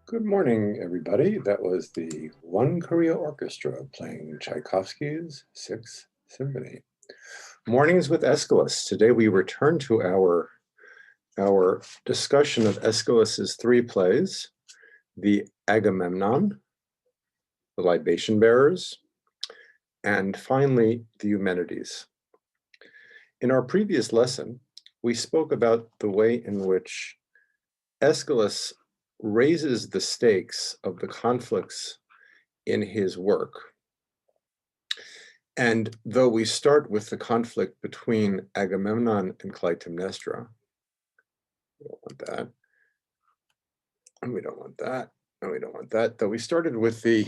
Good morning, everybody. That was the One Korea Orchestra playing Tchaikovsky's Sixth Symphony. Mornings with Aeschylus. Today we return to our discussion of Aeschylus's three plays, the Agamemnon, the Libation Bearers, and finally, the Eumenides. In our previous lesson, we spoke about the way in which Aeschylus raises the stakes of the conflicts in his work. And though we start with the conflict between Agamemnon and Clytemnestra, we don't want that, and we don't want that, and we don't want that, though we started with the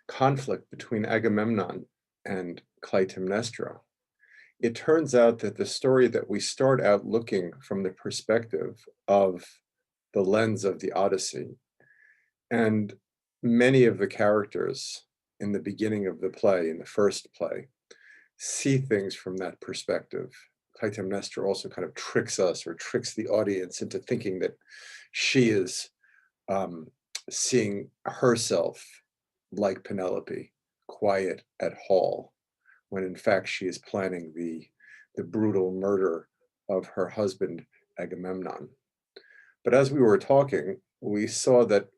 conflict between Agamemnon and Clytemnestra, it turns out that the story that we start out looking from the perspective of the lens of the Odyssey, and many of the characters in the beginning of the play, in the first play, see things from that perspective. Clytemnestra also kind of tricks us or tricks the audience into thinking that she is seeing herself like Penelope, quiet at hall, when in fact she is planning the brutal murder of her husband, Agamemnon. But as we were talking, we saw that,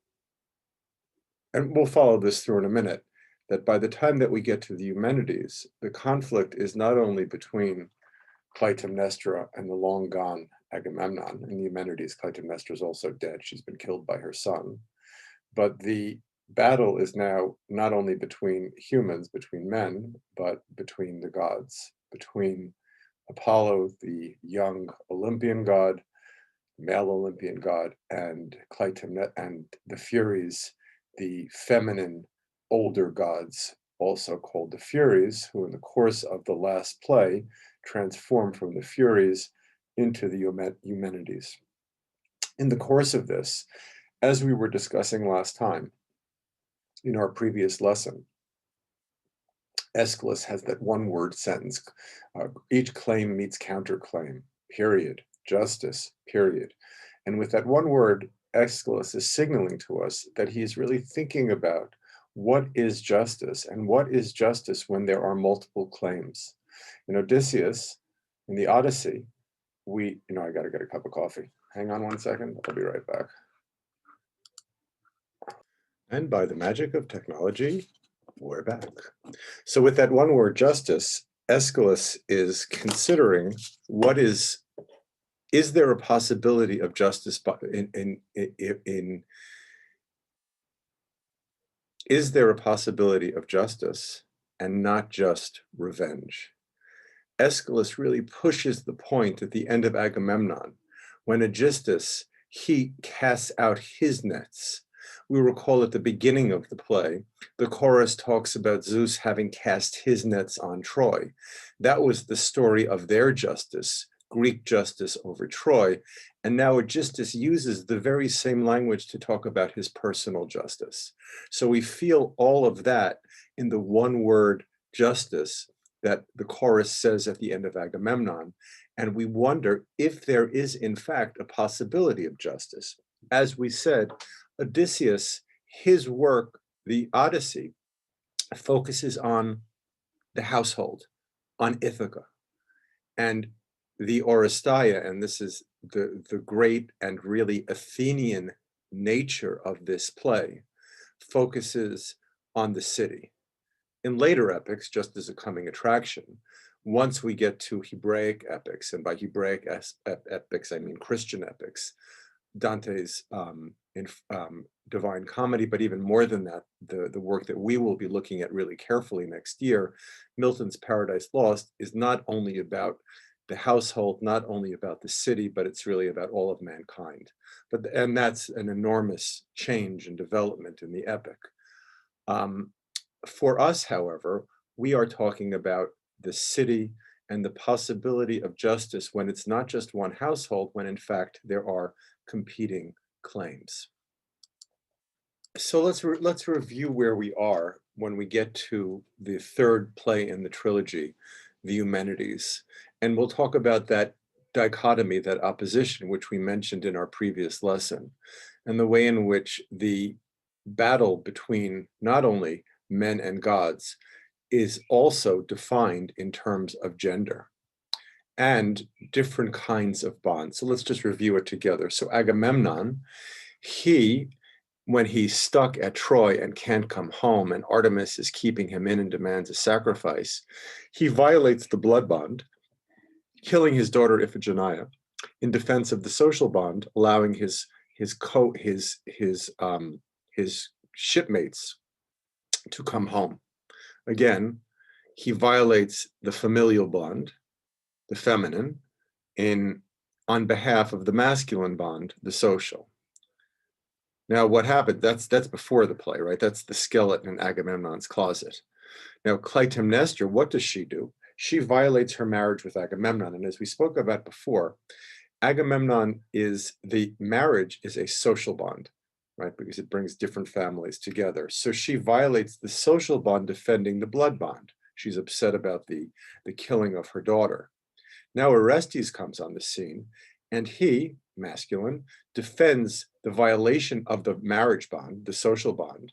and we'll follow this through in a minute, that by the time that we get to the Eumenides, the conflict is not only between Clytemnestra and the long gone Agamemnon. In the Eumenides, Clytemnestra is also dead. She's been killed by her son. But the battle is now not only between humans, between men, but between the gods, between Apollo, the young Olympian god, male Olympian god, and Clytemnestra and the Furies, the feminine older gods, also called the Furies, who in the course of the last play transform from the Furies into the Eumenides. In the course of this, as we were discussing last time in our previous lesson, Aeschylus has that one-word sentence, each claim meets counterclaim, period, justice, period. And with that one word, Aeschylus is signaling to us that he's really thinking about what is justice, and what is justice when there are multiple claims. In Odysseus, in the Odyssey, I gotta get a cup of coffee. Hang on one second, I'll be right back. And by the magic of technology, we're back. So with that one word, justice, Aeschylus is considering what is there a possibility of justice is there a possibility of justice and not just revenge? Aeschylus really pushes the point at the end of Agamemnon, when Aegisthus, he casts out his nets. We recall at the beginning of the play, the chorus talks about Zeus having cast his nets on Troy. That was the story of their justice, Greek justice over Troy. And now Aegisthus uses the very same language to talk about his personal justice. So we feel all of that in the one word justice that the chorus says at the end of Agamemnon. And we wonder if there is, in fact, a possibility of justice. As we said, Odysseus, his work, the Odyssey, focuses on the household, on Ithaca. And the Oresteia, and this is the great and really Athenian nature of this play, focuses on the city. In later epics, just as a coming attraction, once we get to Hebraic epics, and by Hebraic epics, I mean Christian epics, Dante's Divine Comedy, but even more than that, the work that we will be looking at really carefully next year, Milton's Paradise Lost, is not only about the household, not only about the city, but it's really about all of mankind. And that's an enormous change and development in the epic. For us, however, we are talking about the city and the possibility of justice when it's not just one household, when in fact there are competing claims. So let's review where we are when we get to the third play in the trilogy, the Eumenides. And we'll talk about that dichotomy, that opposition, which we mentioned in our previous lesson, and the way in which the battle between not only men and gods is also defined in terms of gender and different kinds of bonds. So let's just review it together. So Agamemnon, when he's stuck at Troy and can't come home, and Artemis is keeping him in and demands a sacrifice, he violates the blood bond, killing his daughter Iphigenia in defense of the social bond, allowing his shipmates to come home. Again, he violates the familial bond, the feminine, on behalf of the masculine bond, the social. Now, what happened? That's before the play, right? That's the skeleton in Agamemnon's closet. Now, Clytemnestra, what does she do? She violates her marriage with Agamemnon, and as we spoke about before, the marriage is a social bond, right? Because it brings different families together. So she violates the social bond, defending the blood bond. She's upset about the killing of her daughter. Now Orestes comes on the scene, and he, masculine, defends the violation of the marriage bond, the social bond.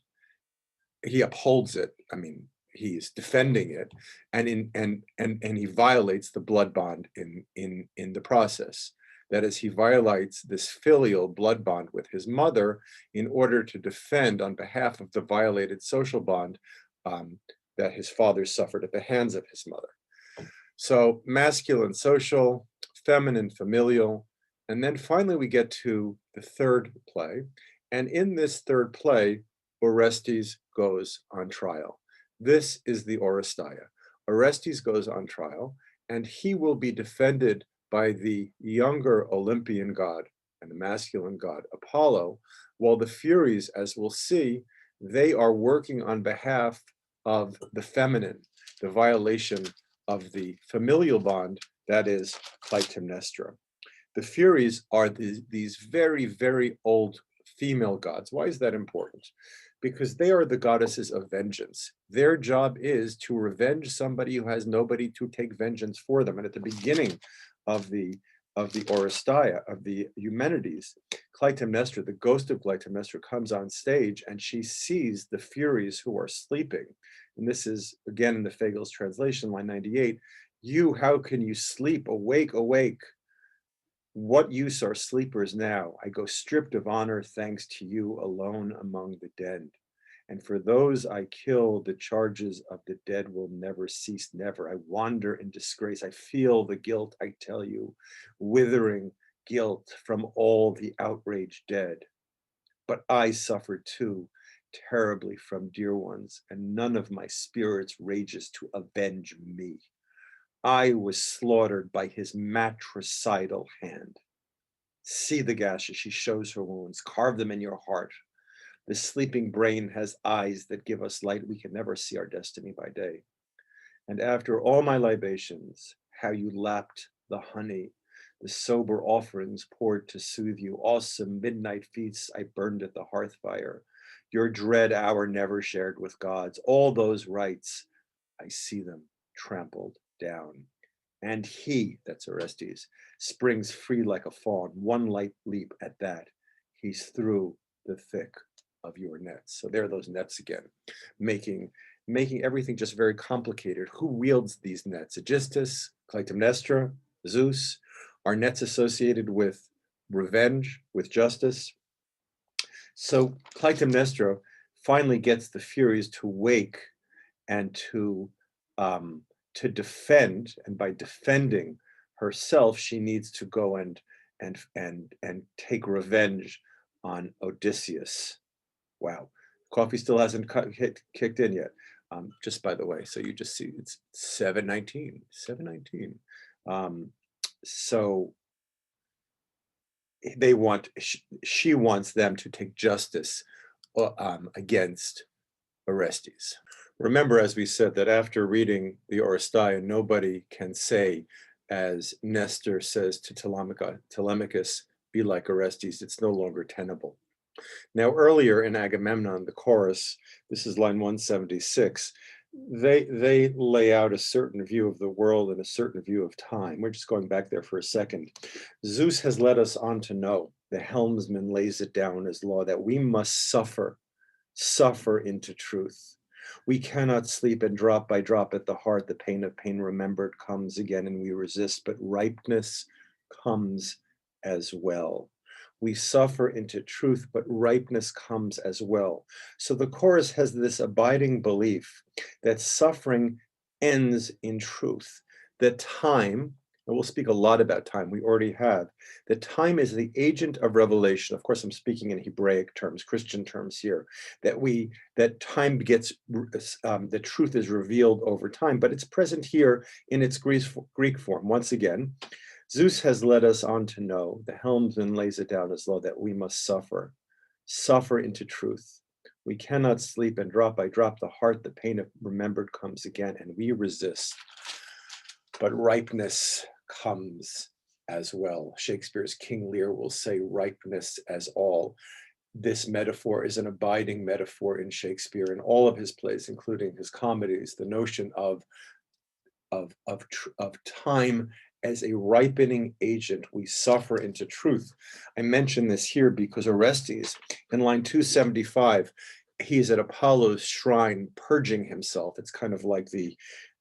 He upholds it. I mean, he's defending it, and he violates the blood bond in the process. That is, he violates this filial blood bond with his mother in order to defend on behalf of the violated social bond that his father suffered at the hands of his mother. So masculine, social, feminine, familial, and then finally we get to the third play. And in this third play, Orestes goes on trial. This is the Oresteia. Orestes goes on trial, and he will be defended by the younger Olympian god and the masculine god Apollo, while the Furies, as we'll see, they are working on behalf of the feminine, the violation of the familial bond, that is Clytemnestra. The Furies are these very, very old female gods. Why is that important? Because they are the goddesses of vengeance. Their job is to revenge somebody who has nobody to take vengeance for them. And at the beginning of the Oresteia, of the Eumenides, Clytemnestra, the ghost of Clytemnestra, comes on stage, and she sees the Furies who are sleeping. And this is, again, in the Fegel's translation, line 98, how can you sleep? Awake, awake. What use are sleepers now? I go stripped of honor, thanks to you alone among the dead. And for those I kill, the charges of the dead will never cease, never. I wander in disgrace. I feel the guilt, I tell you, withering guilt from all the outraged dead. But I suffer too, terribly from dear ones, and none of my spirits rages to avenge me. I was slaughtered by his matricidal hand. See the gashes, she shows her wounds, carve them in your heart. The sleeping brain has eyes that give us light. We can never see our destiny by day. And after all my libations, how you lapped the honey, the sober offerings poured to soothe you, awesome midnight feasts I burned at the hearth fire, your dread hour never shared with gods, all those rites, I see them trampled down. And he, that's Orestes, springs free like a fawn, one light leap at that. He's through the thick of your nets. So there are those nets again, making everything just very complicated. Who wields these nets? Aegisthus, Clytemnestra, Zeus. Are nets associated with revenge, with justice? So Clytemnestra finally gets the Furies to wake and to defend, and by defending herself, she needs to go and take revenge on Odysseus. Wow, coffee still hasn't kicked in yet. Just by the way, so you just see it's 7:19. 7:19. So she wants them to take justice against Orestes. Remember, as we said, that after reading the Oresteia, nobody can say, as Nestor says to Telemachus, be like Orestes, it's no longer tenable. Now, earlier in Agamemnon, the chorus, this is line 176, they lay out a certain view of the world and a certain view of time. We're just going back there for a second. Zeus has led us on to know, the helmsman lays it down as law, that we must suffer into truth. We cannot sleep, and drop by drop at the heart, the pain of pain remembered comes again, and we resist, but ripeness comes as well. We suffer into truth, but ripeness comes as well. So the chorus has this abiding belief that suffering ends in truth, that time, and we'll speak a lot about time, we already have, that time is the agent of revelation. Of course, I'm speaking in Hebraic terms, Christian terms here, that time gets, the truth is revealed over time, but it's present here in its Greek form. Once again, Zeus has led us on to know, the helmsman lays it down as law, that we must suffer into truth. We cannot sleep, and drop by drop the heart, the pain of remembered comes again, and we resist. But ripeness comes as well. Shakespeare's King Lear will say ripeness as all. This metaphor is an abiding metaphor in Shakespeare in all of his plays, including his comedies, the notion of time as a ripening agent. We suffer into truth. I mention this here because Orestes, in line 275, he's at Apollo's shrine purging himself. It's kind of like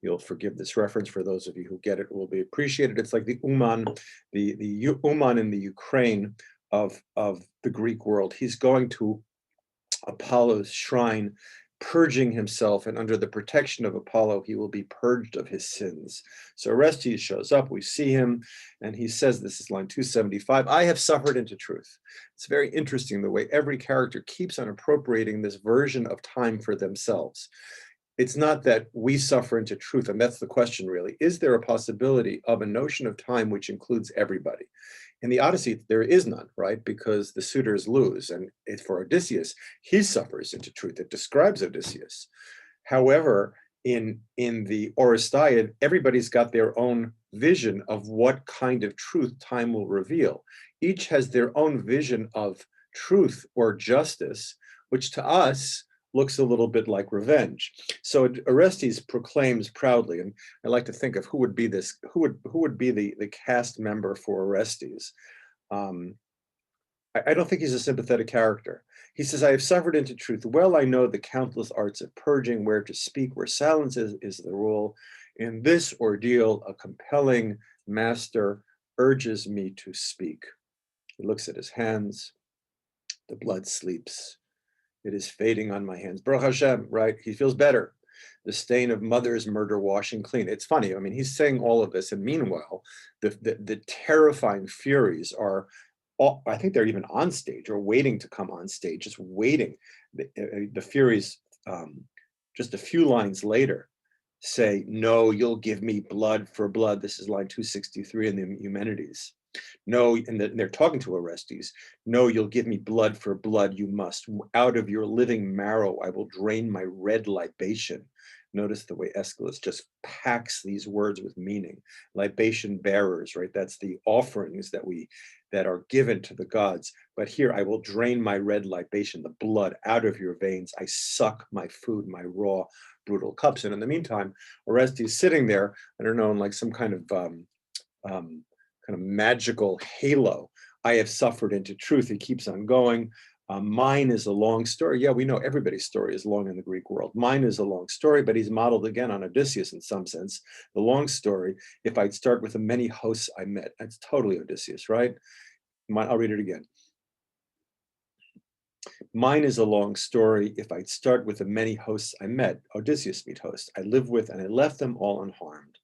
you'll forgive this reference for those of you who get it, will be appreciated. It's like the Uman, the Uman in the Ukraine of the Greek world. He's going to Apollo's shrine, purging himself, and under the protection of Apollo, he will be purged of his sins. So Orestes shows up, we see him, and he says, this is line 275, I have suffered into truth. It's very interesting the way every character keeps on appropriating this version of time for themselves. It's not that we suffer into truth, and that's the question really. Is there a possibility of a notion of time which includes everybody? In the Odyssey, there is none, right? Because the suitors lose, and for Odysseus, he suffers into truth. It describes Odysseus. However, in the Oresteia, everybody's got their own vision of what kind of truth time will reveal. Each has their own vision of truth or justice, which to us looks a little bit like revenge. So Orestes proclaims proudly, and I like to think of who would be the cast member for Orestes. I don't think he's a sympathetic character. He says, I have suffered into truth. Well, I know the countless arts of purging, where to speak, where silence is the rule. In this ordeal, a compelling master urges me to speak. He looks at his hands. The blood sleeps. It is fading on my hands. Baruch Hashem, right? He feels better. The stain of mother's murder washing clean. It's funny. I mean, he's saying all of this, and meanwhile, the terrifying Furies are, I think they're even on stage or waiting to come on stage, just waiting. The Furies, just a few lines later, say, no, you'll give me blood for blood. This is line 263 in the Eumenides. No, and they're talking to Orestes. No, you'll give me blood for blood, you must. Out of your living marrow, I will drain my red libation. Notice the way Aeschylus just packs these words with meaning. Libation bearers, right? That's the offerings that are given to the gods. But here, I will drain my red libation, the blood, out of your veins. I suck my food, my raw, brutal cups. And in the meantime, Orestes sitting there, I don't know, in like some kind of magical halo. I have suffered into truth. He keeps on going. Mine is a long story. Yeah, we know everybody's story is long in the Greek world. Mine is a long story, but he's modeled again on Odysseus in some sense. The long story, if I'd start with the many hosts I met, that's totally Odysseus, right? I'll read it again. Mine is a long story. If I'd start with the many hosts I met, Odysseus meet host, I lived with, and I left them all unharmed.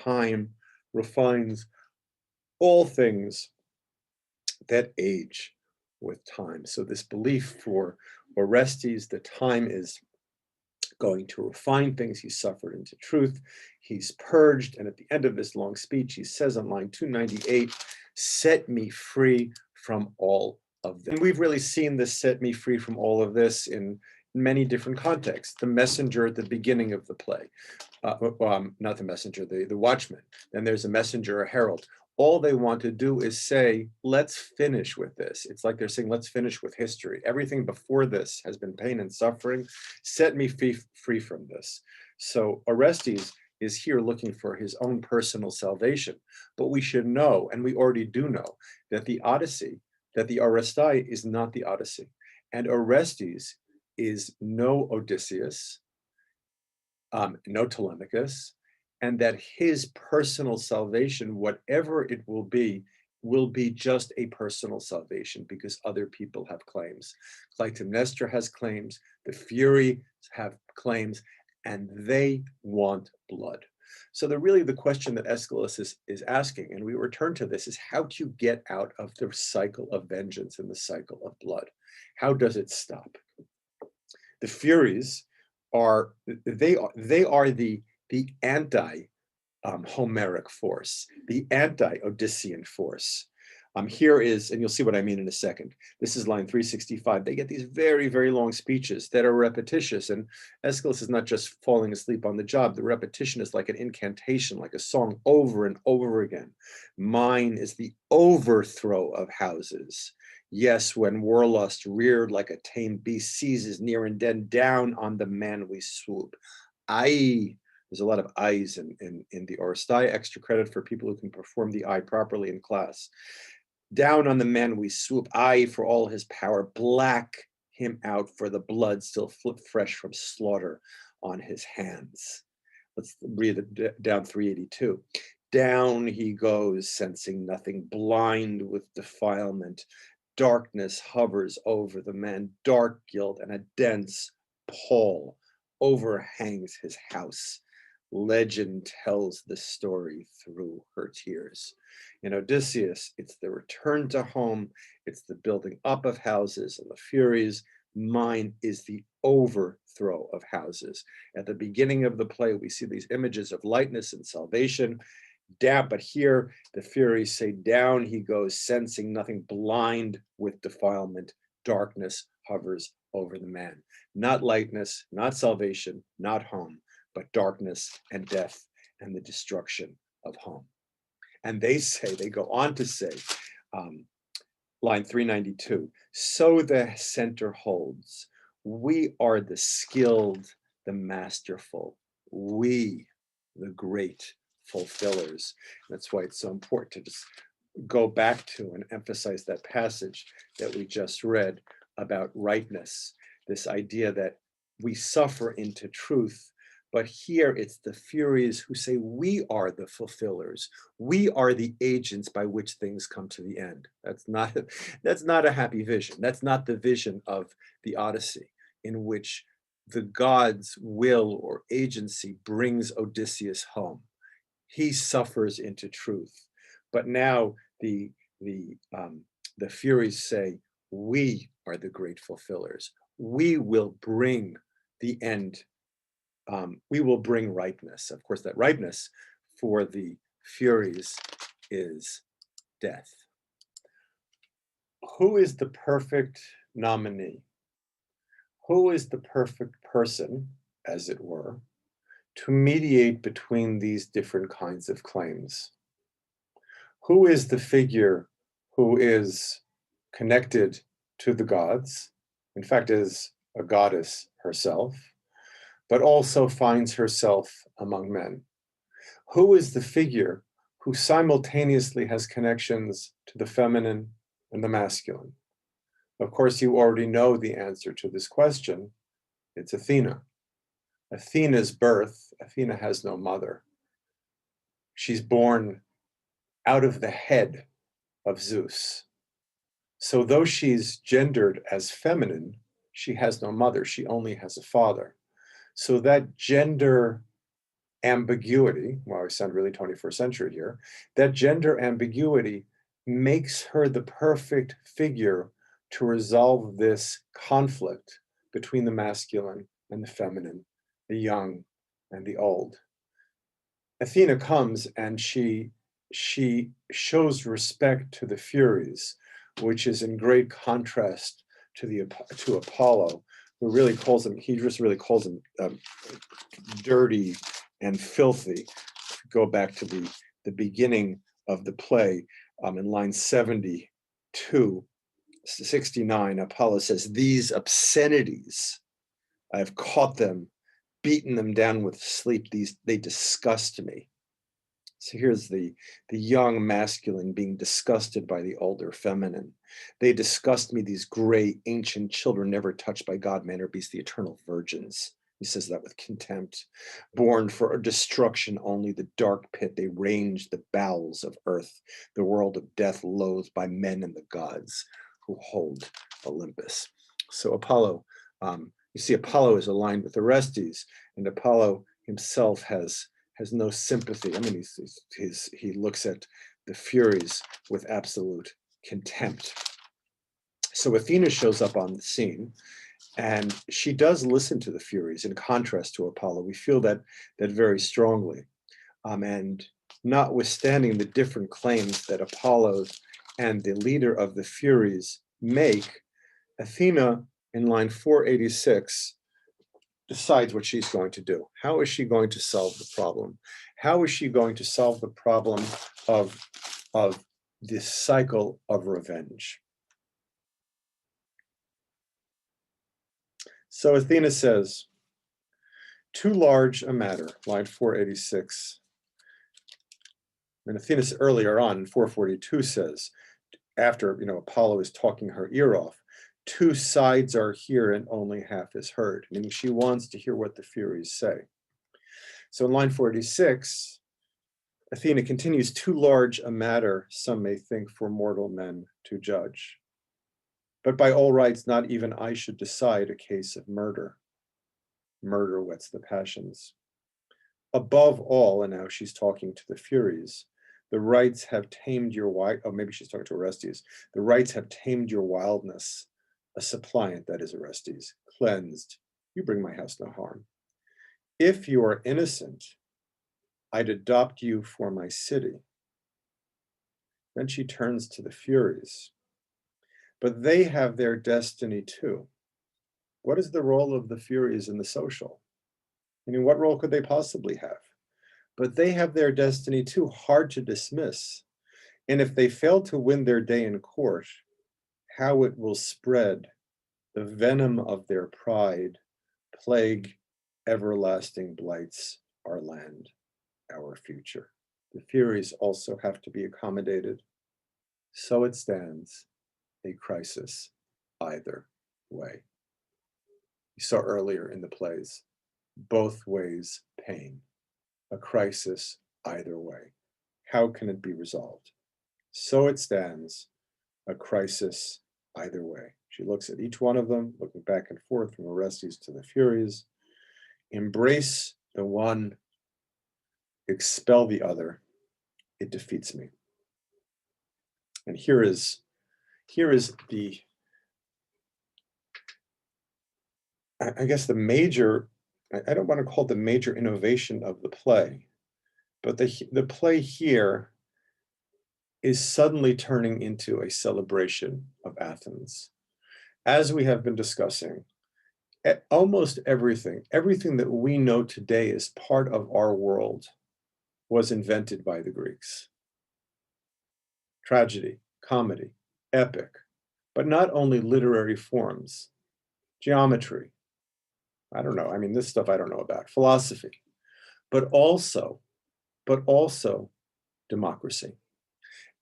Time refines all things that age with time. So this belief for Orestes that time is going to refine things. He suffered into truth. He's purged. And at the end of this long speech, he says on line 298, set me free from all of this. And we've really seen this set me free from all of this in many different contexts. The messenger at the beginning of the play, not the messenger, the watchman. Then there's a messenger, a herald. All they want to do is say, let's finish with this. It's like they're saying, let's finish with history. Everything before this has been pain and suffering. Set me free from this. So Orestes is here looking for his own personal salvation. But we should know, and we already do know, that the Odyssey, that the Oresteia is not the Odyssey. And Orestes is no Odysseus, no Telemachus, and that his personal salvation, whatever it will be just a personal salvation because other people have claims. Clytemnestra has claims, the Furies have claims, and they want blood. So the question that Aeschylus is asking, and we return to this, is how do you get out of the cycle of vengeance and the cycle of blood? How does it stop? The Furies are the anti Homeric force, the anti-Odyssean force. Here is, and you'll see what I mean in a second. This is line 365. They get these very, very long speeches that are repetitious, and Aeschylus is not just falling asleep on the job. The repetition is like an incantation, like a song over and over again. Mine is the overthrow of houses. Yes, when warlust reared like a tame beast seizes near and then down on the man we swoop. There's a lot of I's in the Oresteia, extra credit for people who can perform the I properly in class. Down on the man we swoop, I for all his power, black him out for the blood still fresh from slaughter on his hands. Let's read it down 382. Down he goes, sensing nothing, blind with defilement. Darkness hovers over the man, dark guilt and a dense pall overhangs his house. Legend tells the story through her tears. In Odysseus, it's the return to home, it's the building up of houses and the Furies. Mine is the overthrow of houses. At the beginning of the play, we see these images of lightness and salvation. Down, but here the Furies say, down he goes, sensing nothing, blind with defilement. Darkness hovers over the man. Not lightness, not salvation, not home, but darkness and death and the destruction of home. And they go on to say, line 392, so the center holds. We are the skilled, the masterful. We, the great fulfillers. That's why it's so important to just go back to and emphasize that passage that we just read about rightness, this idea that we suffer into truth. But here it's the Furies who say, we are the fulfillers. We are the agents by which things come to the end. That's not a happy vision. That's not the vision of the Odyssey, in which the gods' will or agency brings Odysseus home. He suffers into truth. But now the Furies say, we are the great fulfillers. We will bring the end. We will bring ripeness. Of course, that ripeness for the Furies is death. Who is the perfect nominee? Who is the perfect person, as it were, to mediate between these different kinds of claims? Who is the figure who is connected to the gods, in fact, is a goddess herself, but also finds herself among men? Who is the figure who simultaneously has connections to the feminine and the masculine? Of course, you already know the answer to this question. It's Athena. Athena's birth, Athena has no mother. She's born out of the head of Zeus. So though she's gendered as feminine, she has no mother, she only has a father. So that gender ambiguity, well, I sound really 21st century here, that gender ambiguity makes her the perfect figure to resolve this conflict between the masculine and the feminine, the young and the old. Athena comes and she shows respect to the Furies, which is in great contrast to Apollo, who really calls him, he just really calls him dirty and filthy. Go back to the beginning of the play, in line 72, 69, Apollo says, these obscenities, I have caught them beaten them down with sleep. They disgust me. So here's the young masculine being disgusted by the older feminine. They disgust me, these gray ancient children never touched by God, man, or beast, the eternal virgins. He says that with contempt. Born for destruction only, the dark pit, they range the bowels of earth, the world of death loathed by men and the gods who hold Olympus. So Apollo, you see Apollo is aligned with Orestes, and Apollo himself has no sympathy. I mean, he looks at the Furies with absolute contempt. So Athena shows up on the scene, and she does listen to the Furies in contrast to Apollo. We feel that very strongly. And notwithstanding the different claims that Apollo and the leader of the Furies make, Athena in line 486 decides what she's going to do. How is she going to solve the problem? How is she going to solve the problem of this cycle of revenge? So Athena says, too large a matter, line 486. And Athena earlier on, 442 says, after Apollo is talking her ear off, two sides are here and only half is heard, meaning she wants to hear what the Furies say. So in line 46, Athena continues, too large a matter, some may think, for mortal men to judge. But by all rights, not even I should decide a case of murder. Murder whets the passions. Above all, and now she's talking to the Furies, the rights have tamed your maybe she's talking to Orestes. The rights have tamed your wildness. A suppliant, that is Orestes, cleansed. You bring my house no harm. If you are innocent, I'd adopt you for my city. Then she turns to the Furies. But they have their destiny too. What is the role of the Furies in the social? I mean, what role could they possibly have? But they have their destiny too, hard to dismiss. And if they fail to win their day in court, how it will spread, the venom of their pride, plague, everlasting blights our land, our future. The Furies also have to be accommodated. So it stands, a crisis either way. You saw earlier in the plays, both ways pain, a crisis either way. How can it be resolved? So it stands, a crisis either way. She looks at each one of them, looking back and forth from Orestes to the Furies. Embrace the one, expel the other. It defeats me. And here is the, I guess the major, I don't want to call it the major innovation of the play, but the play here is suddenly turning into a celebration of Athens. As we have been discussing, almost everything that we know today as part of our world was invented by the Greeks. Tragedy, comedy, epic, but not only literary forms, geometry, I don't know, I mean, this stuff I don't know about, philosophy, but also democracy.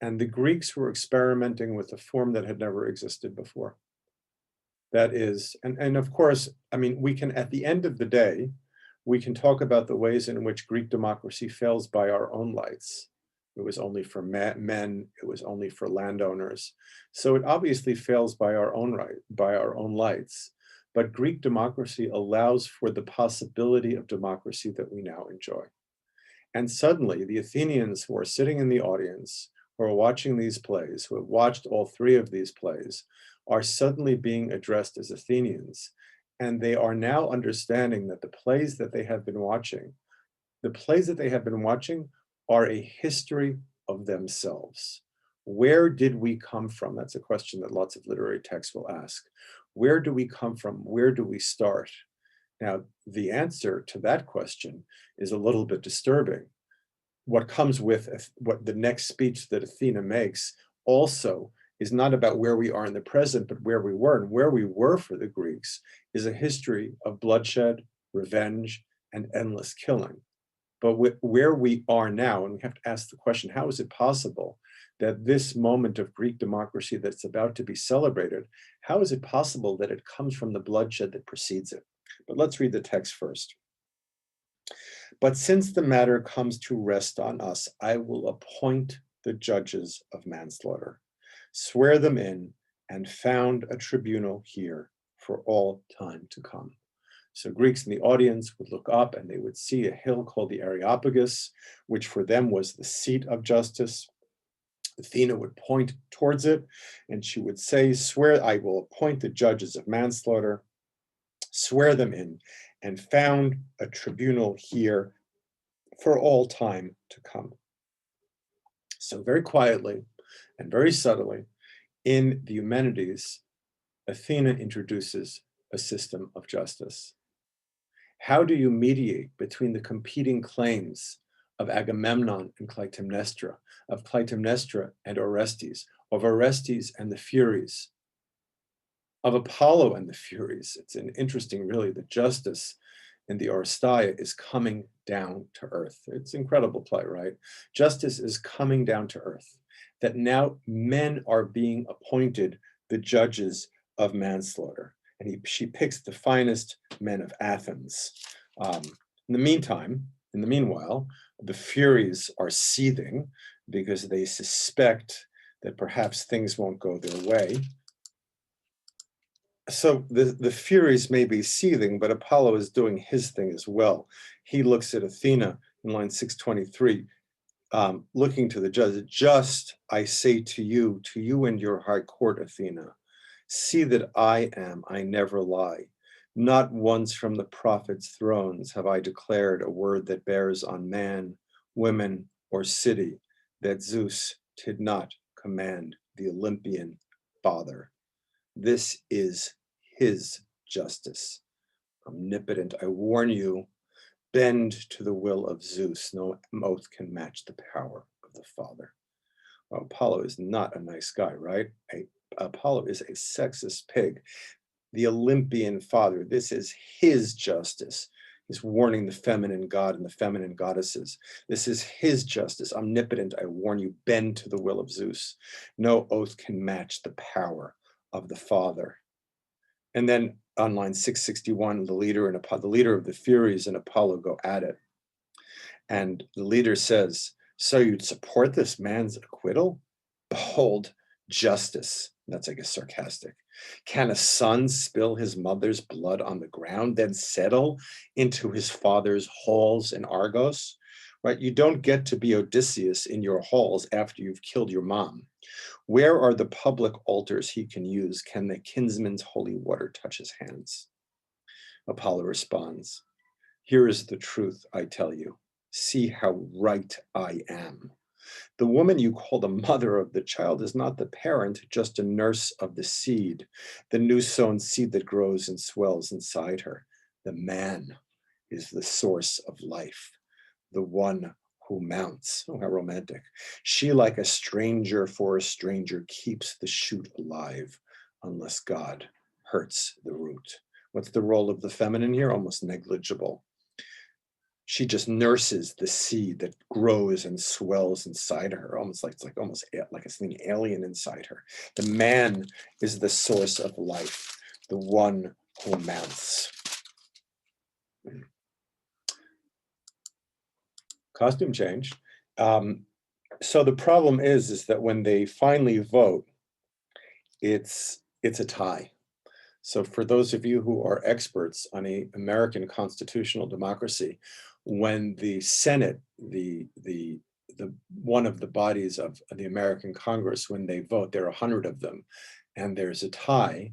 And the Greeks were experimenting with a form that had never existed before. That is, and of course, I mean, we can, at the end of the day, we can talk about the ways in which Greek democracy fails by our own lights. It was only for men, it was only for landowners. So it obviously fails by our own lights. But Greek democracy allows for the possibility of democracy that we now enjoy. And suddenly the Athenians who are sitting in the audience, who are watching these plays, who have watched all three of these plays, are suddenly being addressed as Athenians. And they are now understanding that the plays that they have been watching are a history of themselves. Where did we come from? That's a question that lots of literary texts will ask. Where do we come from? Where do we start? Now, the answer to that question is a little bit disturbing. What comes with what the next speech that Athena makes also is not about where we are in the present, but where we were. And where we were for the Greeks is a history of bloodshed, revenge, and endless killing. But where we are now, and we have to ask the question, how is it possible that this moment of Greek democracy that's about to be celebrated, how is it possible that it comes from the bloodshed that precedes it? But let's read the text first. But since the matter comes to rest on us, I will appoint the judges of manslaughter, swear them in, and found a tribunal here for all time to come. So Greeks in the audience would look up and they would see a hill called the Areopagus, which for them was the seat of justice. Athena would point towards it and she would say, swear, I will appoint the judges of manslaughter, swear them in, and found a tribunal here for all time to come. So very quietly and very subtly in the Eumenides, Athena introduces a system of justice. How do you mediate between the competing claims of Agamemnon and Clytemnestra, of Clytemnestra and Orestes, of Orestes and the Furies, of Apollo and the Furies? It's an interesting, really, the justice in the Oresteia is coming down to earth. It's an incredible play, right? Justice is coming down to earth, that now men are being appointed the judges of manslaughter. And she picks the finest men of Athens. In the meanwhile, the Furies are seething because they suspect that perhaps things won't go their way. So the Furies may be seething, but Apollo is doing his thing as well. He looks at Athena in line 623, looking to the judge. Just I say to you and your high court, Athena, see that I never lie. Not once from the prophets' thrones have I declared a word that bears on man, women, or city that Zeus did not command the Olympian father. This is his justice. Omnipotent, I warn you, bend to the will of Zeus. No oath can match the power of the father. Well, Apollo is not a nice guy, right? Apollo is a sexist pig. The Olympian father, this is his justice. He's warning the feminine god and the feminine goddesses. This is his justice. Omnipotent, I warn you, bend to the will of Zeus. No oath can match the power of the father. And then on line 661, the leader of the Furies and Apollo go at it. And the leader says, so you'd support this man's acquittal? Behold, justice. That's, I guess, sarcastic. Can a son spill his mother's blood on the ground, then settle into his father's halls in Argos? Right? You don't get to be Odysseus in your halls after you've killed your mom. Where are the public altars he can use? Can the kinsman's holy water touch his hands? Apollo responds, here is the truth, I tell you. See how right I am. The woman you call the mother of the child is not the parent, just a nurse of the seed, the new sown seed that grows and swells inside her. The man is the source of life, the one who mounts. Oh, how romantic. She, like a stranger for a stranger, keeps the shoot alive unless God hurts the root. What's the role of the feminine here? Almost negligible. She just nurses the seed that grows and swells inside her, almost like it's something alien inside her. The man is the source of life, the one who mounts. Costume change. So the problem is that when they finally vote, it's a tie. So for those of you who are experts on an American constitutional democracy, when the Senate, the one of the bodies of the American Congress, when they vote, there are 100 of them, and there's a tie,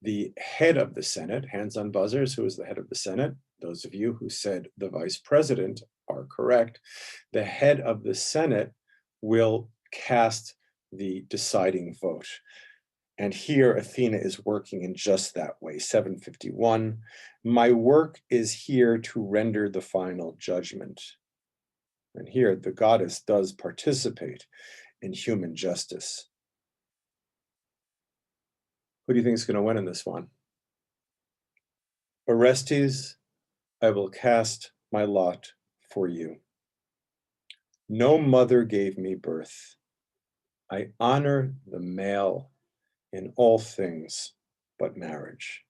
the head of the Senate, hands on buzzers, who is the head of the Senate, those of you who said the vice president are correct, the head of the Senate will cast the deciding vote. And here Athena is working in just that way. 751, my work is here to render the final judgment. And here the goddess does participate in human justice. Who do you think is going to win in this one? Orestes, I will cast my lot for you. No mother gave me birth. I honor the male in all things but marriage.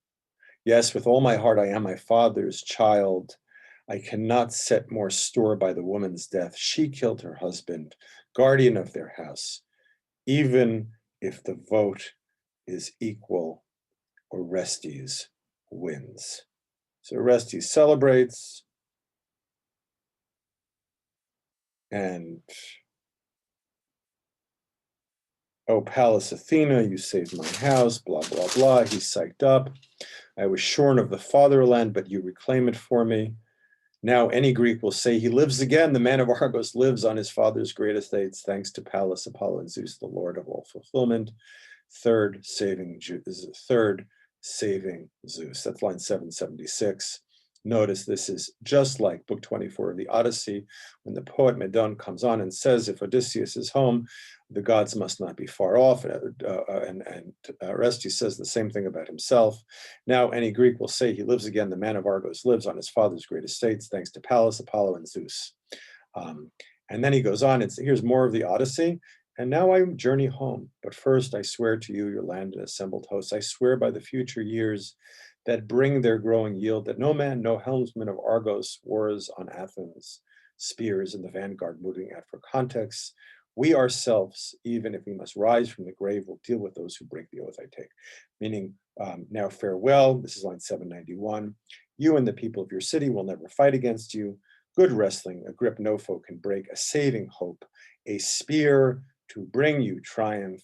Yes, with all my heart, I am my father's child. I cannot set more store by the woman's death. She killed her husband, guardian of their house. Even if the vote is equal, Orestes wins. So Orestes celebrates, and oh, Pallas Athena, you saved my house, blah, blah, blah. He's psyched up. I was shorn of the fatherland, but you reclaim it for me. Now any Greek will say he lives again. The man of Argos lives on his father's great estates, thanks to Pallas, Apollo, and Zeus, the Lord of all fulfillment. Third saving Zeus. That's line 776. Notice this is just like book 24 of the Odyssey, when the poet Medon comes on and says, if Odysseus is home, the gods must not be far off. And Orestes says the same thing about himself. Now any Greek will say he lives again. The man of Argos lives on his father's great estates, thanks to Pallas, Apollo, and Zeus. And then he goes on and here's more of the Odyssey. And now I journey home, but first I swear to you, your land and assembled hosts, I swear by the future years that bring their growing yield, that no man, no helmsman of Argos wars on Athens, spears in the vanguard moving out for context. We ourselves, even if we must rise from the grave, will deal with those who break the oath I take. Meaning, now farewell, this is line 791. You and the people of your city will never fight against you. Good wrestling, a grip no foe can break, a saving hope, a spear to bring you triumph.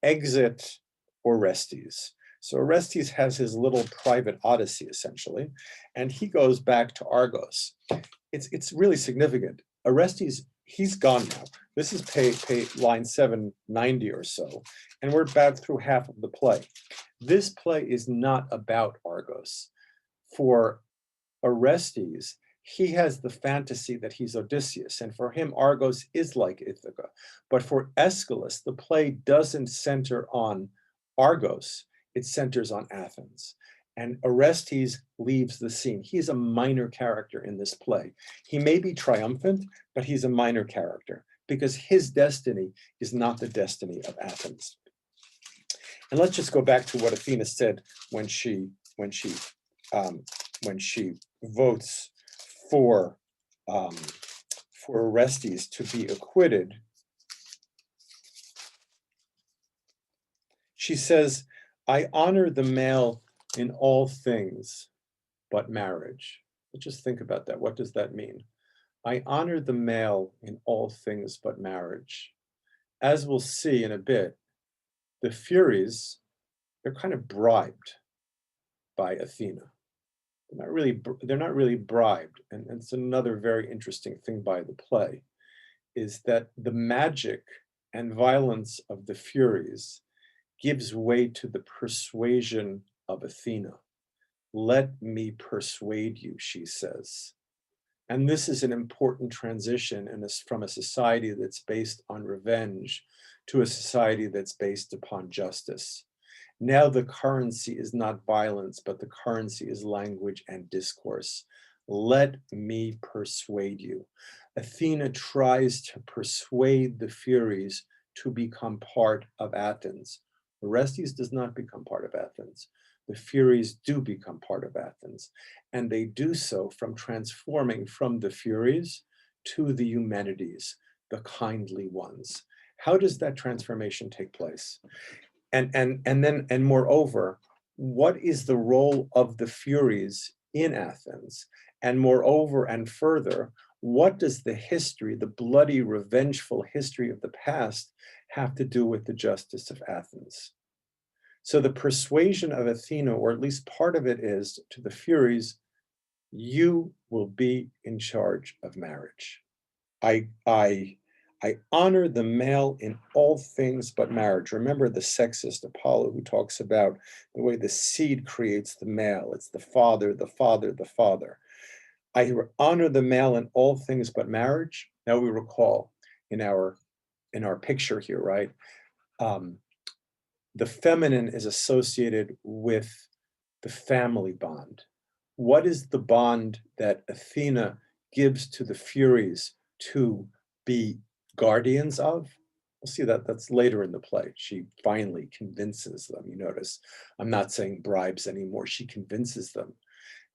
Exit Orestes. So Orestes has his little private odyssey, essentially, and he goes back to Argos. It's really significant. Orestes, he's gone now. This is line 790 or so, and we're about through half of the play. This play is not about Argos. For Orestes, he has the fantasy that he's Odysseus, and for him, Argos is like Ithaca. But for Aeschylus, the play doesn't center on Argos, it centers on Athens. And Orestes leaves the scene. He's a minor character in this play. He may be triumphant, but he's a minor character because his destiny is not the destiny of Athens. And let's just go back to what Athena said when she votes for Orestes to be acquitted. She says, I honor the male in all things but marriage. Let's just think about that. What does that mean? I honor the male in all things but marriage. As we'll see in a bit, the Furies, they're kind of bribed by Athena. They're not really bribed. And it's another very interesting thing by the play, is that the magic and violence of the Furies gives way to the persuasion of Athena. Let me persuade you, she says. And this is an important transition from a society that's based on revenge to a society that's based upon justice. Now the currency is not violence, but the currency is language and discourse. Let me persuade you. Athena tries to persuade the Furies to become part of Athens. Orestes does not become part of Athens. The Furies do become part of Athens, and they do so from transforming from the Furies to the Eumenides, the kindly ones. How does that transformation take place? And moreover, what is the role of the Furies in Athens? And moreover and further, what does the history, the bloody, revengeful history of the past have to do with the justice of Athens? So the persuasion of Athena, or at least part of it, is to the Furies, you will be in charge of marriage. I honor the male in all things but marriage. Remember the sexist Apollo who talks about the way the seed creates the male. It's the father, the father, the father. I honor the male in all things but marriage. Now we recall in our picture here, right? The feminine is associated with the family bond. What is the bond that Athena gives to the Furies to be guardians of. We'll see that that's later in the play. She finally convinces them. You notice, I'm not saying bribes anymore. She convinces them.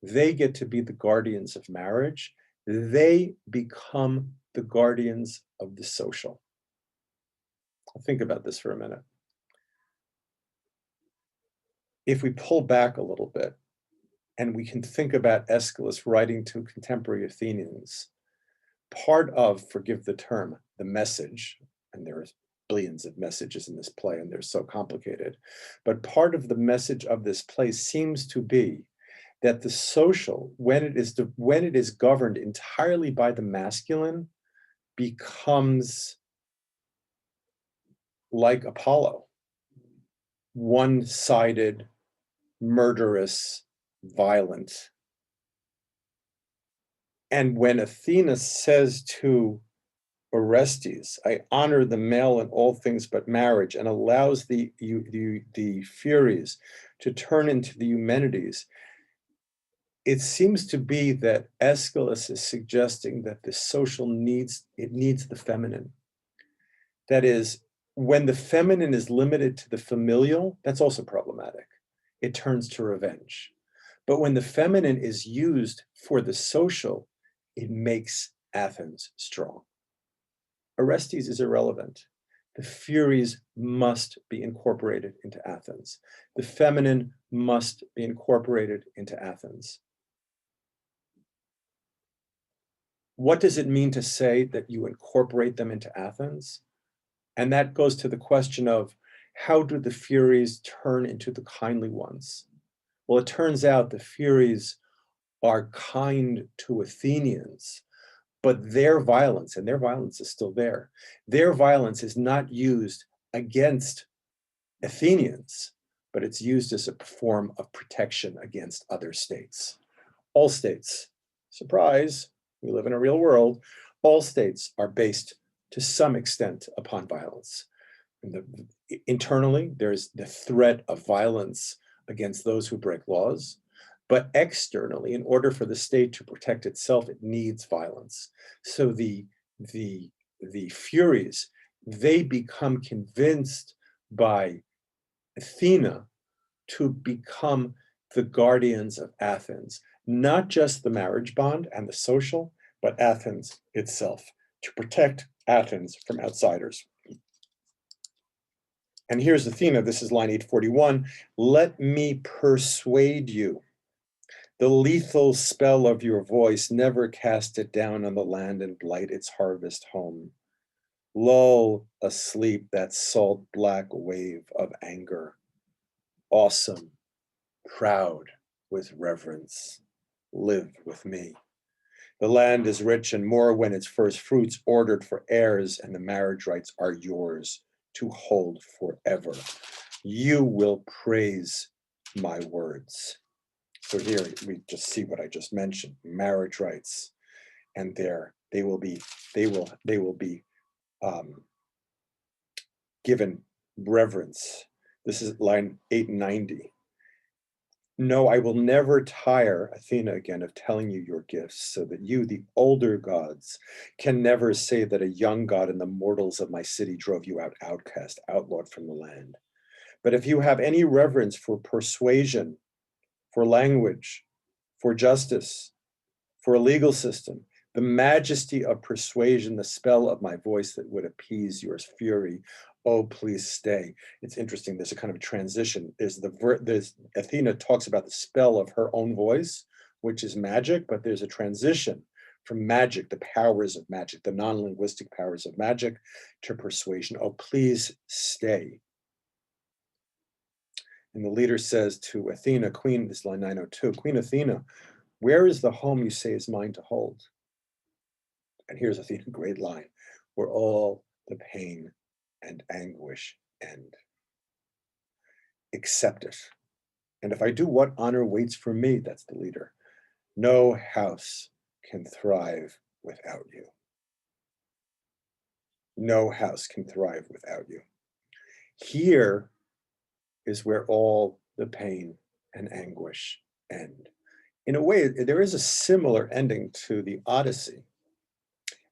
They get to be the guardians of marriage. They become the guardians of the social. I'll think about this for a minute. If we pull back a little bit and we can think about Aeschylus writing to contemporary Athenians, part of, forgive the term, the message, and there are billions of messages in this play and they're so complicated, but part of the message of this play seems to be that the social, when it is governed entirely by the masculine, becomes like Apollo, one-sided, murderous, violent. And when Athena says to Orestes, I honor the male in all things but marriage, and allows the Furies to turn into the Eumenides, it seems to be that Aeschylus is suggesting that the social needs the feminine. That is, when the feminine is limited to the familial, that's also problematic. It turns to revenge. But when the feminine is used for the social, it makes Athens strong. Orestes is irrelevant. The Furies must be incorporated into Athens. The feminine must be incorporated into Athens. What does it mean to say that you incorporate them into Athens? And that goes to the question of, how do the Furies turn into the kindly ones? Well, it turns out the Furies are kind to Athenians, but their violence, and their violence is still there, their violence is not used against Athenians, but it's used as a form of protection against other states. All states, surprise, we live in a real world, all states are based to some extent upon violence. Internally, there's the threat of violence against those who break laws, but externally, in order for the state to protect itself, it needs violence. So the Furies, they become convinced by Athena to become the guardians of Athens, not just the marriage bond and the social, but Athens itself, to protect Athens from outsiders. And here's Athena, this is line 841, let me persuade you. The lethal spell of your voice, never cast it down on the land and blight its harvest home. Lull asleep that salt black wave of anger, awesome, proud with reverence, live with me. The land is rich and more when its first fruits ordered for heirs, and the marriage rights are yours to hold forever. You will praise my words. So here we just see what I just mentioned, marriage rights, and they will be given reverence. This is line 890. No, I will never tire, Athena again, of telling you your gifts, so that you, the older gods, can never say that a young god and the mortals of my city drove you out outcast, outlawed from the land. But if you have any reverence for persuasion, for language, for justice, for a legal system, the majesty of persuasion, the spell of my voice that would appease your fury, oh, please stay. It's interesting, there's a kind of transition. There's Athena talks about the spell of her own voice, which is magic, but there's a transition from magic, the powers of magic, the non-linguistic powers of magic, to persuasion. Oh, please stay. And the leader says to Athena, Queen, this is line 902, Queen Athena, where is the home you say is mine to hold? And here's Athena, great line, where all the pain and anguish end. Accept it. And if I do, what honor waits for me? That's the leader. No house can thrive without you. No house can thrive without you. Here is where all the pain and anguish end. in a way, there is a similar ending to the Odyssey,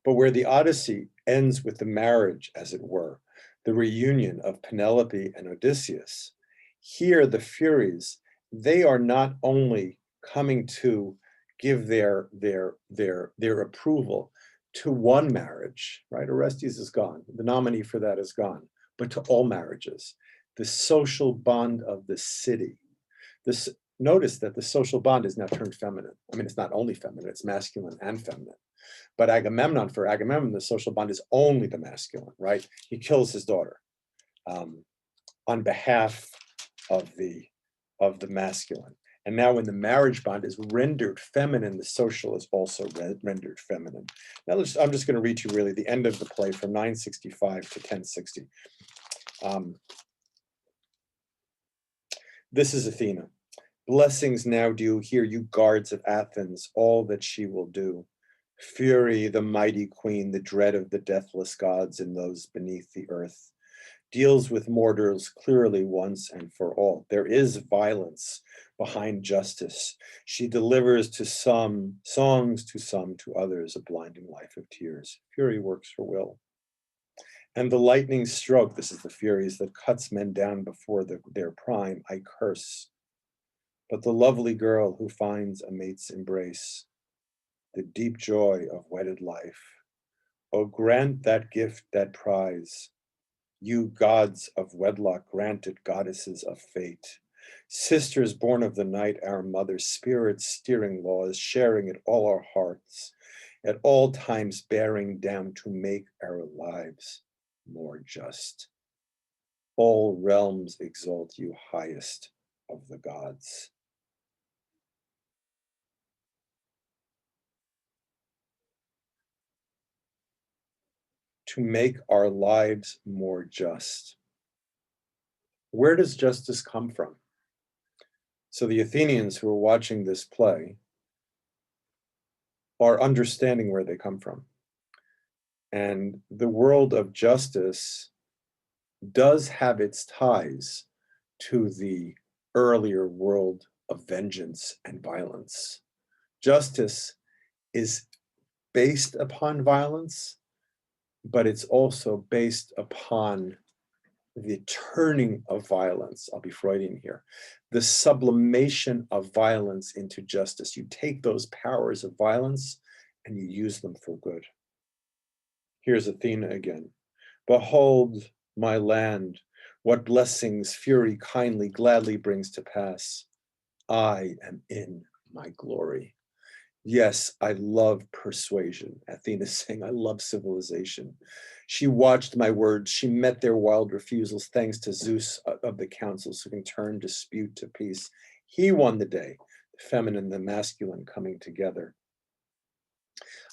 but where the Odyssey ends with the marriage, as it were, the reunion of Penelope and Odysseus, here the Furies, they are not only coming to give their approval to one marriage, right? Orestes is gone. The nominee for that is gone, but to all marriages. The social bond of the city. This, notice that the social bond is now turned feminine. I mean, it's not only feminine, it's masculine and feminine. But Agamemnon, for Agamemnon, the social bond is only the masculine, right? He kills his daughter on behalf of the masculine. And now when the marriage bond is rendered feminine, the social is also rendered feminine. Now I'm just going to read you really the end of the play from 965 to 1060. This is Athena. Blessings now do you hear, you guards of Athens, all that she will do. Fury, the mighty queen, the dread of the deathless gods and those beneath the earth, deals with mortals clearly once and for all. There is violence behind justice. She delivers to some songs, to some, to others, a blinding life of tears. Fury works her will. And the lightning stroke, this is the Furies, that cuts men down before their prime, I curse. But the lovely girl who finds a mate's embrace, the deep joy of wedded life, oh, grant that gift, that prize, you gods of wedlock, granted goddesses of fate, sisters born of the night, our mother, spirits steering laws, sharing at all our hearts, at all times bearing down to make our lives more just. All realms exalt you, highest of the gods. To make our lives more just. Where does justice come from? So the Athenians who are watching this play are understanding where they come from. And the world of justice does have its ties to the earlier world of vengeance and violence. Justice is based upon violence, but it's also based upon the turning of violence. I'll be Freudian here. The sublimation of violence into justice. You take those powers of violence and you use them for good. Here's Athena again. Behold my land, what blessings fury kindly gladly brings to pass. I am in my glory. Yes, I love persuasion. Athena's saying, I love civilization. She watched my words. She met their wild refusals, thanks to Zeus of the councils who can turn dispute to peace. He won the day, the feminine, the masculine coming together.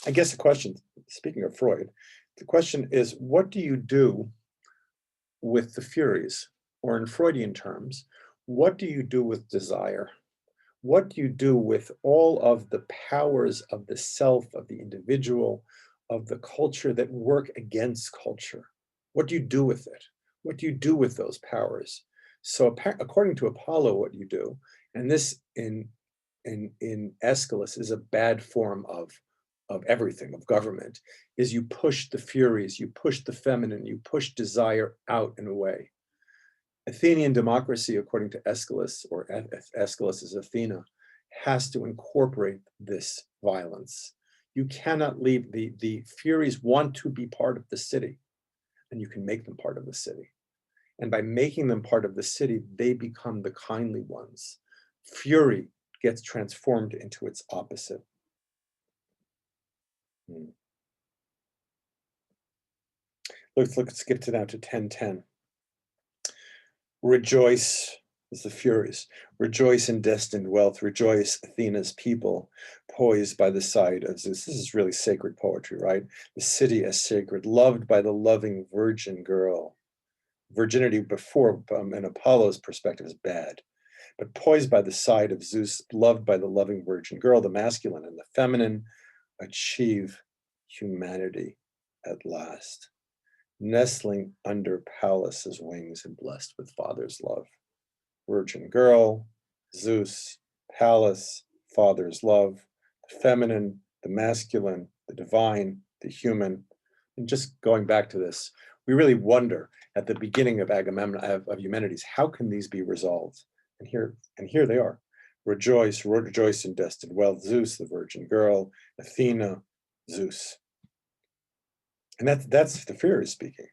I guess the question, speaking of Freud, the question is, what do you do with the Furies? Or in Freudian terms, what do you do with desire? What do you do with all of the powers of the self, of the individual, of the culture that work against culture? What do you do with it? What do you do with those powers? So according to Apollo, what you do, and this in Aeschylus is a bad form of everything, of government, is you push the Furies, you push the feminine, you push desire out and away. Athenian democracy, according to Aeschylus, or Aeschylus' Athena, has to incorporate this violence. You cannot leave, the Furies want to be part of the city, and you can make them part of the city. And by making them part of the city, they become the kindly ones. Fury gets transformed into its opposite. Let's skip to now to 1010. Rejoice, is the Furies. Rejoice in destined wealth. Rejoice, Athena's people, poised by the side of Zeus. This is really sacred poetry, right? The city as sacred, loved by the loving virgin girl. Virginity before, in Apollo's perspective, is bad. But poised by the side of Zeus, loved by the loving virgin girl, the masculine and the feminine achieve humanity at last. Nestling under Pallas's wings and blessed with father's love. Virgin girl, Zeus, Pallas, Father's love, the feminine, the masculine, the divine, the human. And just going back to this, we really wonder at the beginning of Agamemnon, of Eumenides, how can these be resolved? And here they are. Rejoice, rejoice in destined wealth, Zeus, the virgin girl, Athena, Zeus. And that's the Furies speaking.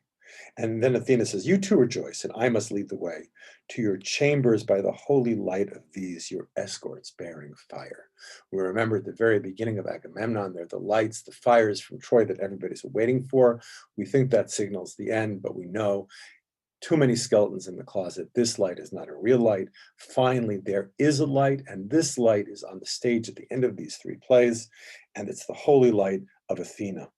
And then Athena says, you too rejoice, and I must lead the way to your chambers by the holy light of these, your escorts bearing fire. We remember at the very beginning of Agamemnon, they're the lights, the fires from Troy that everybody's waiting for. We think that signals the end, but we know too many skeletons in the closet. This light is not a real light. Finally, there is a light, and this light is on the stage at the end of these three plays, and it's the holy light of Athena.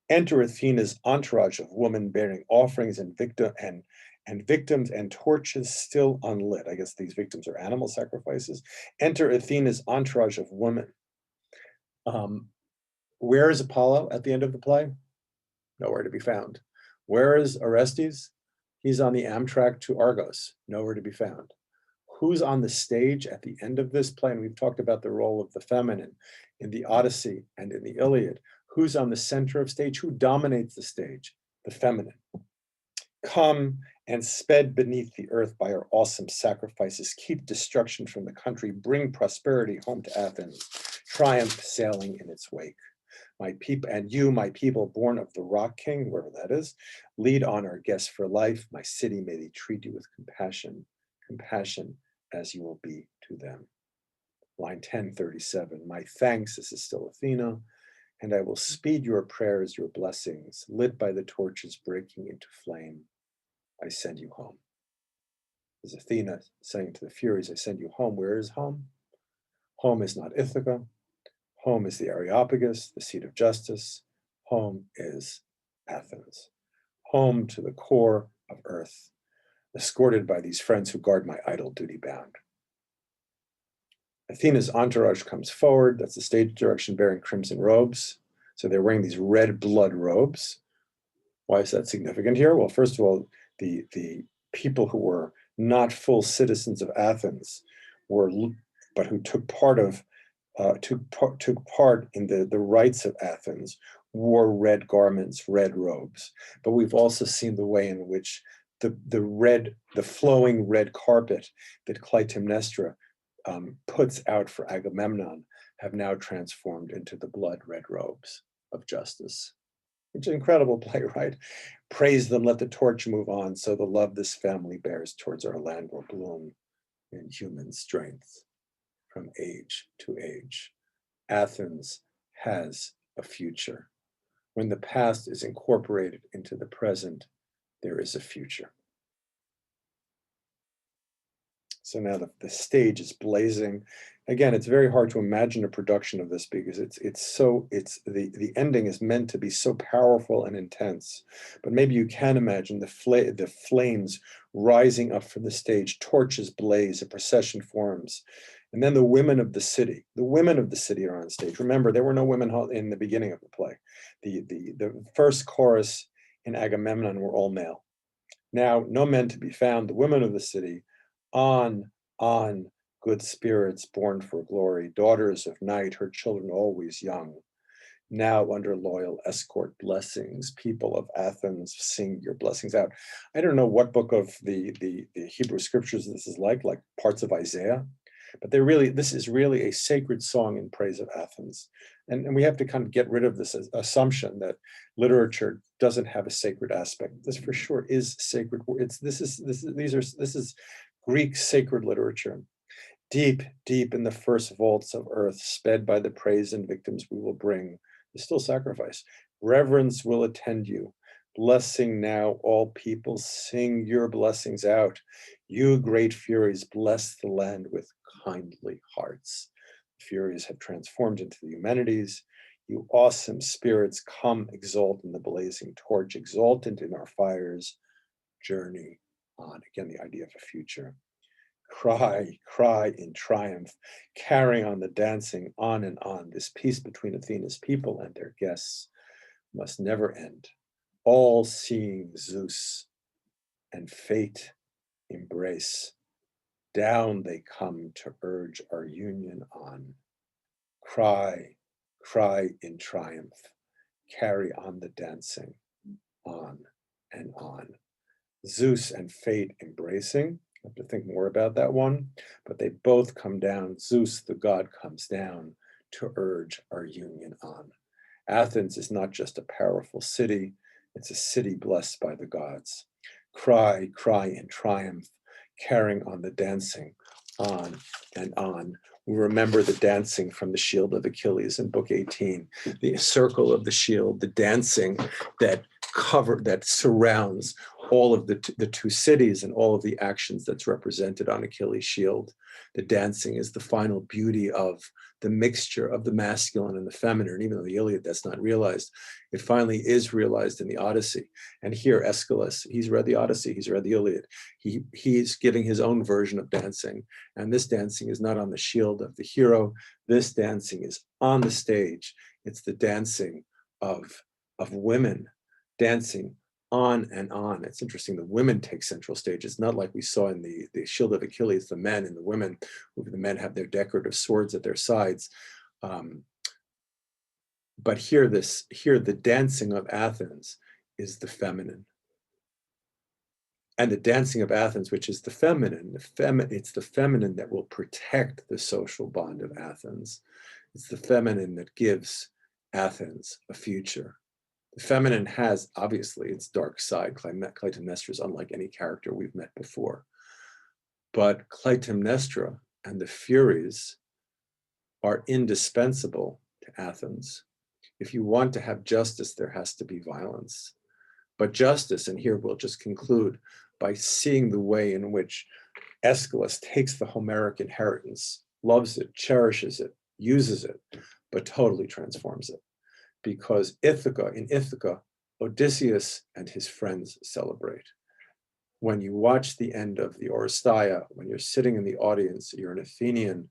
Enter Athena's entourage of women bearing offerings and victims and torches still unlit. I guess these victims are animal sacrifices. Enter Athena's entourage of women. Where is Apollo at the end of the play? Nowhere to be found. Where is Orestes? He's on the Amtrak to Argos, nowhere to be found. Who's on the stage at the end of this play? And we've talked about the role of the feminine in the Odyssey and in the Iliad. Who's on the center of stage? Who dominates the stage? The feminine. Come and sped beneath the earth by our awesome sacrifices, keep destruction from the country, bring prosperity home to Athens, triumph sailing in its wake. My people and you, my people, born of the Rock King, wherever that is, lead on our guests for life. My city, may they treat you with compassion as you will be to them. Line 1037, my thanks, this is still Athena, and I will speed your prayers, your blessings, lit by the torches breaking into flame. I send you home. This is Athena saying to the Furies, I send you home. Where is home? Home is not Ithaca. Home is the Areopagus, the seat of justice. Home is Athens. Home to the core of earth, escorted by these friends who guard my idol duty bound. Athena's entourage comes forward. That's the stage direction bearing crimson robes. So they're wearing these red blood robes. Why is that significant here? Well, first of all, the people who were not full citizens of Athens but who took part in the rites of Athens, wore red garments, red robes. But we've also seen the way in which the flowing red carpet that Clytemnestra puts out for Agamemnon have now transformed into the blood red robes of justice. It's an incredible play, right? Praise them, let the torch move on, so the love this family bears towards our land will bloom in human strength from age to age. Athens has a future. When the past is incorporated into the present, there is a future. So now the stage is blazing. Again, it's very hard to imagine a production of this because the ending is meant to be so powerful and intense. But maybe you can imagine the flames rising up from the stage, torches blaze, a procession forms. And then the women of the city are on stage. Remember, there were no women in the beginning of the play. The first chorus in Agamemnon were all male. Now, no men to be found, the women of the city, on, good spirits born for glory, daughters of night, her children always young. Now under loyal escort blessings, people of Athens, sing your blessings out. I don't know what book of the Hebrew scriptures this is like parts of Isaiah, but this is really a sacred song in praise of Athens. And we have to kind of get rid of this assumption that literature doesn't have a sacred aspect. This for sure is sacred. This is Greek sacred literature. Deep, deep in the first vaults of earth, sped by the praise and victims we will bring, there's still sacrifice. Reverence will attend you. Blessing now, all people, sing your blessings out. You great Furies, bless the land with kindly hearts. The Furies have transformed into the Eumenides. You awesome spirits, come exalt in the blazing torch, exultant in our fires, journey on. Again, the idea of a future. Cry, cry in triumph, carry on the dancing on and on. This peace between Athena's people and their guests must never end. All-seeing Zeus and fate embrace Down they come to urge our union on. Cry, cry in triumph, carry on the dancing, on and on. Zeus and Fate embracing. I have to think more about that one, but they both come down. Zeus, the god, comes down to urge our union on. Athens is not just a powerful city, it's a city blessed by the gods. Cry, cry in triumph, carrying on the dancing, on and on. We remember the dancing from the shield of Achilles in book 18, the circle of the shield, the dancing that surrounds all of the two cities and all of the actions that's represented on Achilles' shield. The dancing is the final beauty of the mixture of the masculine and the feminine. And even though the Iliad, that's not realized, it finally is realized in the Odyssey. And here, Aeschylus, he's read the Odyssey, he's read the Iliad. He's giving his own version of dancing. And this dancing is not on the shield of the hero. This dancing is on the stage. It's the dancing of women dancing on and on. It's interesting, the women take central stage. It's not like we saw in the Shield of Achilles, the men and the women, the men have their decorative swords at their sides. But here, the dancing of Athens is the feminine. And the dancing of Athens, which is the feminine, it's the feminine that will protect the social bond of Athens. It's the feminine that gives Athens a future. The feminine has, obviously, its dark side. Clytemnestra is unlike any character we've met before. But Clytemnestra and the Furies are indispensable to Athens. If you want to have justice, there has to be violence. But justice, and here we'll just conclude by seeing the way in which Aeschylus takes the Homeric inheritance, loves it, cherishes it, uses it, but totally transforms it. Because in Ithaca, Odysseus and his friends celebrate. When you watch the end of the Oresteia, when you're sitting in the audience, you're an Athenian,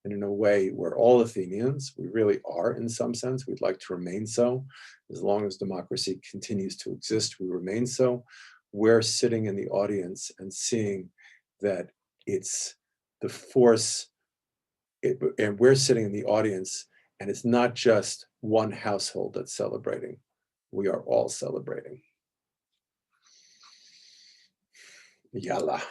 and in a way we're all Athenians. We really are in some sense. We'd like to remain so. As long as democracy continues to exist, we remain so. We're sitting in the audience and seeing that it's the force, and we're sitting in the audience, and it's not just one household that's celebrating. We are all celebrating. Yalla.